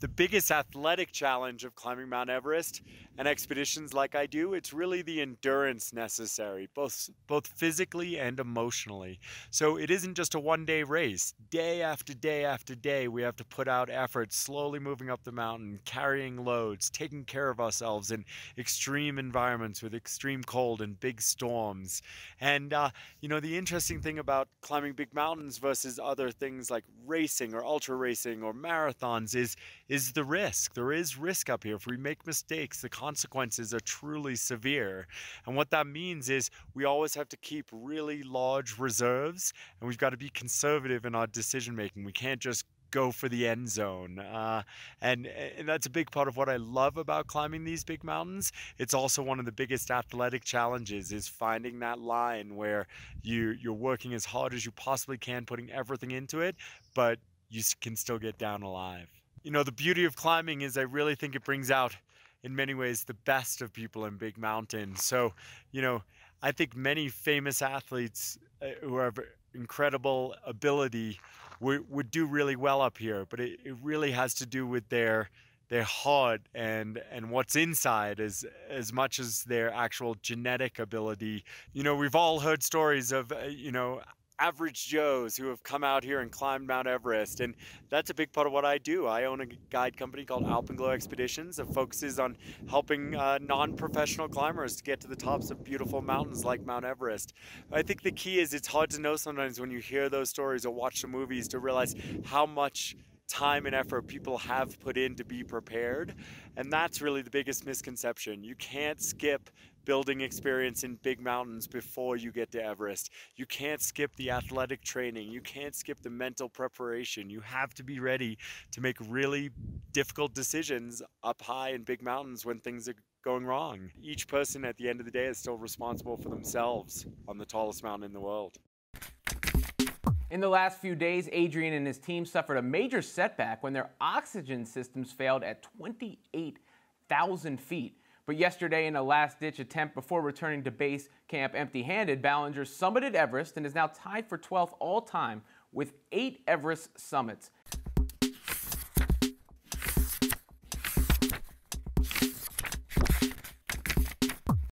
The biggest athletic challenge of climbing Mount Everest and expeditions like I do, it's really the endurance necessary, both physically and emotionally. So it isn't just a one-day race. Day after day after day, we have to put out effort, slowly moving up the mountain, carrying loads, taking care of ourselves in extreme environments with extreme cold and big storms. And the interesting thing about climbing big mountains versus other things like racing or ultra racing or marathons is the risk. There is risk up here. If we make mistakes, the consequences are truly severe. And what that means is we always have to keep really large reserves, and we've got to be conservative in our decision making. We can't just go for the end zone. And that's a big part of what I love about climbing these big mountains. It's also one of the biggest athletic challenges is finding that line where you're working as hard as you possibly can, putting everything into it, but can still get down alive. The beauty of climbing is I really think it brings out, in many ways, the best of people in big mountains. So, you know, I think many famous athletes who have incredible ability would do really well up here, but it really has to do with their heart and what's inside as much as their actual genetic ability. We've all heard stories of average Joes who have come out here and climbed Mount Everest, and that's a big part of what I do. I own a guide company called Alpenglow Expeditions that focuses on helping non-professional climbers to get to the tops of beautiful mountains like Mount Everest. I think the key is it's hard to know sometimes when you hear those stories or watch the movies to realize how much time and effort people have put in to be prepared. And that's really the biggest misconception. You can't skip building experience in big mountains before you get to Everest. You can't skip the athletic training. You can't skip the mental preparation. You have to be ready to make really difficult decisions up high in big mountains when things are going wrong. Each person at the end of the day is still responsible for themselves on the tallest mountain in the world. In the last few days, Adrian and his team suffered a major setback when their oxygen systems failed at 28,000 feet. But yesterday, in a last-ditch attempt before returning to base camp empty-handed, Ballinger summited Everest and is now tied for 12th all-time with 8 Everest summits.